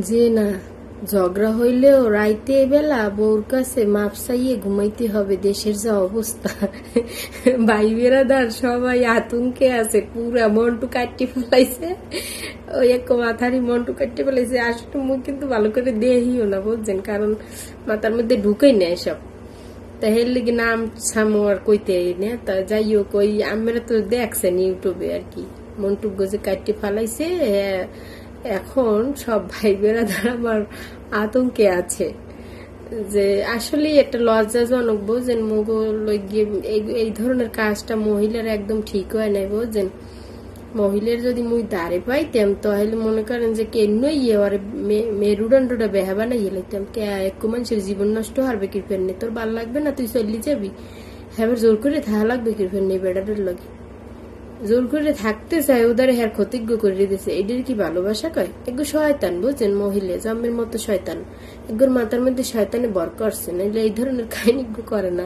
যে না ঝগড়া হইলেও রাইতে বেলা বউর কাছে মাপ চাইয়ে ঘুমাইতে হবে। দেশের যা অবস্থা, ভাই বেড়াদার সবাই আতঙ্কে আছে, পুরা মন্টু কাটি ফেলাইছে। ওই এক মাথারই মন্টু কাটি ফেলাইছে। আসলে মুখ কিন্তু ভালো করে দেখিও না, বুঝছেন, কারণ মাথার মধ্যে ঢুকেই নেয় সব। তাহলে লেগে নাম সামো আর কইতে না। তা যাই হোক, ওই আমরা তো দেখছেন ইউটিউবে আর কি, মন্টু গোজে কাটি ফেলাইছে। এখন সব ভাই বেড়াদার আমার আতঙ্কে আছে যে আসলে একটা লজ্জাজনক, বোঝেন, মোগল এই ধরনের কাজটা মহিলার একদম ঠিক হয় নাই, বোঝেন। মহিলার যদি মুই দাঁড়ে পাইতাম তাহলে মনে করেন যে কেন মেরুদণ্ডটা বেহাবা না গেলাইতাম কে এক মানুষের জীবন নষ্ট হারবে কি ফেরনে, তোর ভাল লাগবে না, তুই চলি যাবি, হ্যাঁ জোর করে থাকা লাগবে কি ফেরনে, বেড়াটার লাগে জোর করে থাকতে চায়, ওদের হ্যার ক্ষতিজ্ঞ করে দিতেছে। এদের কি ভালোবাসা কয়? একগো শয়তান, বুঝছেন, মহিলা জন্মের মতো শয়তান, একগোর মাথার মধ্যে শয়তানে বর করছে, নাইলে এই ধরনের কাহিনী করে না।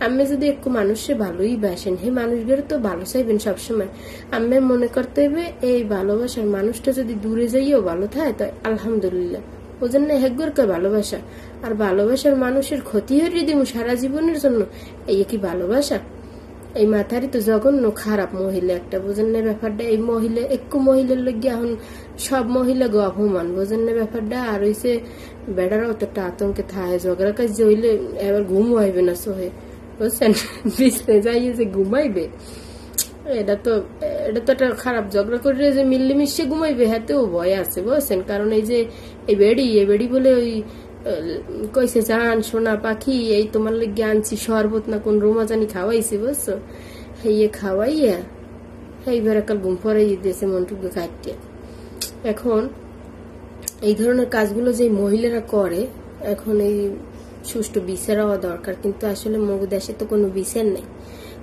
আমি যদি একটু মানুষে ভালোই বাসেন, হে মানুষগুলো তো ভালো চাইবেন সবসময়। আমি মনে করতে হবে এই ভালোবাসার মানুষটা যদি দূরে যাইও ভালো থাকে তো আলহামদুলিল্লাহ, ও জন্য হেগ্গর কয় ভালোবাসা। আর ভালোবাসার মানুষের ক্ষতি হয়ে দিব সারা জীবনের জন্য, এই কি ভালোবাসা? এই মাথারই তো জঘন্য খারাপ মহিলা একটা, বোঝেন না ব্যাপারটা। এই মহিলা একটু মহিলার লোক এখন সব মহিলা গো অপমান, বোঝেন না ব্যাপারটা। আর হইছে বেড়ারাও তো একটা আতঙ্কে থাকে, ঝগড়ার কাজ যে হইলে এবার ঘুম হইবে না সোহে, বুঝছেন, বিছনে যাইয়ে যে ঘুমাইবে, এটা তো একটা খারাপ। ঝগড়া করে যে মিলেমিশে ঘুমাইবে হাতেও ভয় আছে, বুঝছেন। কারণ এই যে এই বেড়ি বলে ওই কইছে জান সোনা পাখি, এই তোমার লেগে আনছি শরবত না কোন রোমাজানি খাওয়াইছি, বুঝছো, হেয়ে খাওয়াইয়া হেই বেড়াকাল ঘুম পড়াই দিয়েছে মনটুকু কাটিয়ে। এখন এই ধরনের কাজগুলো যে মহিলারা করে, এখন এই সুষ্ঠু বিচার হওয়া দরকার। কিন্তু আসলে মগু দেশে তো কোনো বিচার নেই।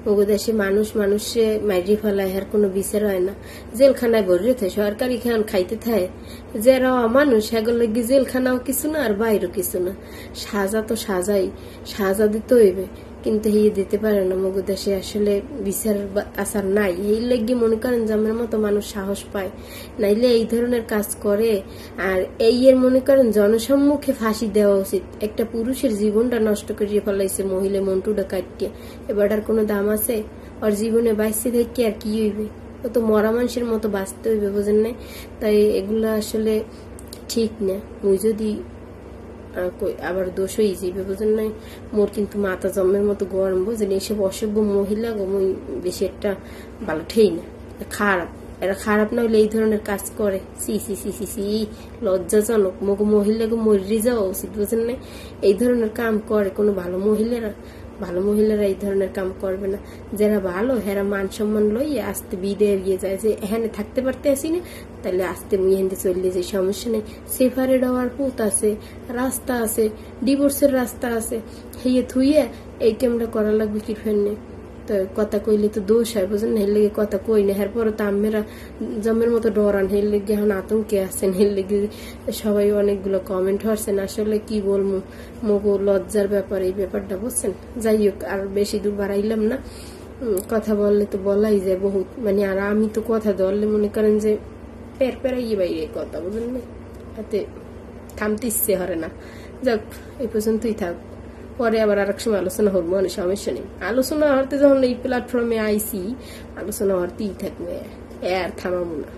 মগু দেশে মানুষে মাইরি ফেলায়, আর কোনো বিচার হয় না। জেলখানায় ভরে থাকে, সরকারি খান খাইতে থাকে, যারা মানুষ সেগুলো লেগে জেলখানাও কিছু না আর বাইরেও কিছু না। সাজা তো সাজা দিতে হইবে, কিন্তু এই দিতে পারে না। মগু দেশে আসলে বিচার আচার নাই, এই লেগে মনে করেন যে আমার মতো মানুষ সাহস পায়, নাইলে এই ধরনের কাজ করে। আর এই এর মনে করেন জনসম্মুখে ফাঁসি দেওয়া উচিত। একটা পুরুষের জীবনটা নষ্ট করিয়ে ফেলাইছে মহিলা মন্টুটা কাটিয়ে, এবার আর কোনো দাম আছে? ওর জীবনে বাইসে থেকে আর কি হইবে? ও তো মরা মানুষের মতো বাঁচতে হইবে, বোঝেন না? তাই এগুলা আসলে ঠিক না। মুই যদি আবার দোষ হয়ে যাবে, বুঝেন নাই, মোর কিন্তু মাথা জন্মের মতো গরম, বুঝেন। এইসব অসভ্য মহিলা মুই বেশি একটা ভালো ঠেই না, খারাপ। এরা খারাপ না হলে এই ধরনের কাজ করে, সি সি সি সি সি লজ্জাজনক। মগু মহিলাকে মরি যাওয়া উচিত, বুঝেন না। এই ধরনের কাম করে কোনো ভালো মহিলারা এই ধরনের কাম করবে না। যারা ভালো হেরা মান সম্মান লইয়ে আস্তে বিদে এগিয়ে যায়, যে এখানে থাকতে পারতে আসি না, তাহলে আস্তে মুহেন্দে চললে যে সমস্যা নেই। সেফারেট হওয়ার পথ আছে, রাস্তা আছে, ডিভোর্সের রাস্তা আছে, হেয়ে থুইয়ে এই কামটা করা লাগবে কি ফেরনে। তো কথা কইলে তো দোষ হয়, বুঝেন না, হের লেগে কথা কই না। এরপর তো আমেরা জমের মতো ডরান, হের লেগে এখন আতঙ্কে আছেন, হের লেগে সবাই অনেকগুলো কমেন্ট হচ্ছেন। আসলে কি বলবো, মগো লজ্জার ব্যাপার এই ব্যাপারটা, বুঝছেন। যাই হোক, আর বেশি দূর বাড়াইলাম না। কথা বললে তো বলাই যায় বহুত, মানে আর আমি তো কথা ধরলে মনে করেন যে পেরাইয়ে বাইরে কথা, বুঝলেন না, এতে থামতে ইচ্ছে হরে না। যাক, এই পর্যন্তই থাক, পরে আবার আরেক সময় আলোচনা হবো, অনেক সমস্যা নেই। আলোচনা হতে যখন এই প্ল্যাটফর্মে আইসি, আলোচনা হতেই থাকবে, আর থামাবো না।